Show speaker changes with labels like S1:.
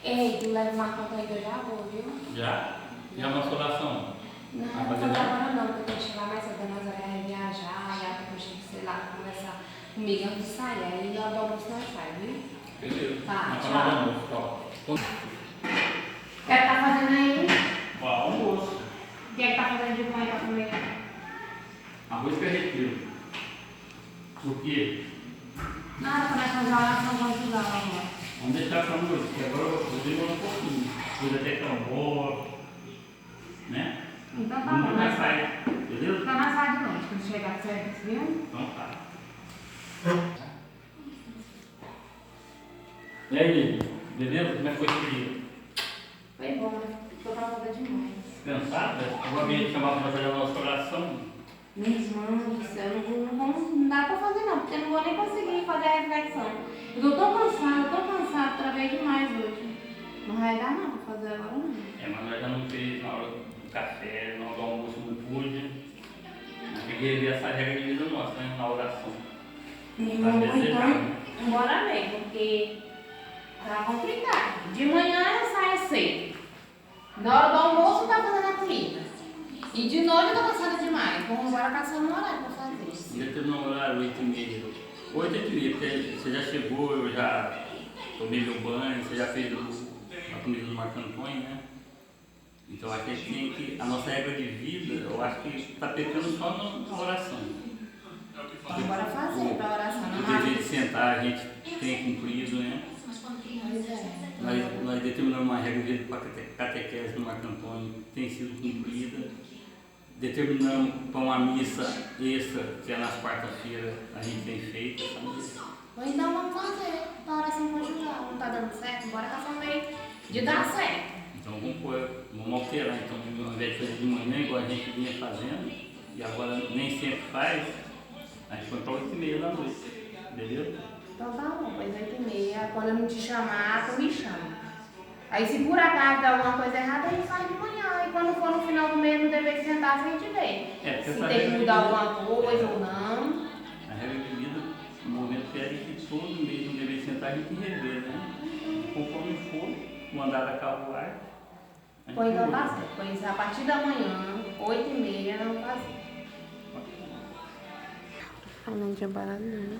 S1: Ei, tu leva uma conta aí que eu já vou, viu?
S2: Já? E a nossa oração?
S1: Não,
S2: Vai
S1: não
S2: fazer
S1: vou
S2: não?
S1: agora não, porque tem que chegar mais cedo, nós vai viajar, e a depois tem que, sei lá, conversar comigo antes de sair. Aí na hora do almoço nós sai, viu?
S2: Beleza.
S1: Tá,
S2: Na
S1: tchau.
S2: hora do almoço, tchau.
S1: O que é que tá fazendo aí?
S2: Ó, almoço.
S1: O que é que tá fazendo de bom aí pra comer?
S2: Arroz carreteiro. Por quê?
S1: Nada, pra nós fazer a oração com ajudar, amor.
S2: Vamos deixar pra noite, porque agora eu vou demorar um pouquinho. Depois até que eu vou, né?
S1: Então tá
S2: Não
S1: bom,
S2: vai
S1: nós
S2: sair, beleza?
S1: então nós sai de noite, quando chegar de serviço, viu?
S2: Então tá. E aí, beleza? Como é que foi esse dia?
S1: Foi bom, né? Tô cansada demais.
S2: Cansada? Agora vim te chamar pra fazer a nossa oração.
S1: Minha irmã do céu, não dá pra fazer não, porque eu não vou nem conseguir fazer a reflexão. Eu tô tão cansada, travei demais hoje. Não vai dar não pra fazer agora não.
S2: É, mas nós já não fez na hora do café, na hora do almoço não pude. Nós tem que rever essa regra de vida nossa, né? Na oração.
S1: Minha
S2: Tá
S1: irmã,
S2: desejado.
S1: então, embora bem, porque tá complicado. De manhã eu saio cedo. Na hora do almoço tá fazendo a comida. E de noite eu tô cansada demais. Vamos embora caçando um horário pra fazer isso.
S2: Ainda teve um horário 8h30. 8h30, porque você já chegou, eu já tomei meu banho, você já fez a comida do Marco Antônio, né? Então acho que a gente tem que. A nossa regra de vida, eu acho que está pecando só na oração.
S1: Então bora fazer pra oração.
S2: O
S1: Não
S2: dever de sentar a gente tem cumprido, né?
S1: Pois é.
S2: Nós determinamos uma regra de vida para catequese do Marco Antônio, tem sido cumprida. Determinamos para uma missa extra, que é nas quartas-feiras, a gente tem feito, sabe?
S1: Ou então vamos fazer a oração conjugal. Não tá dando certo? Bora caçar um meio de dar certo.
S2: Então vamos alterar. Então, ao invés de fazer de manhã, igual a gente vinha fazendo, e agora nem sempre faz, a gente foi para 8h30 da noite, beleza?
S1: Então tá bom, pois 8h30. Quando eu não te chamar, tu me chama. Aí se por acaso der alguma coisa errada, a gente faz de manhã. E quando for no final do mês, no dever de sentar, a gente vê.
S2: Porque
S1: Se
S2: essa
S1: tem que
S2: regra
S1: mudar
S2: de
S1: alguma coisa
S2: vida-
S1: ou não.
S2: A regra de vida, no momento pede que todo mês no dever de sentar a gente rever, né? Conforme for, mandar da carruagem. a gente
S1: Pois então tá
S2: muda.
S1: certo. Pois a partir da manhã, 8h30, vamos fazer. Falando de baralho, né?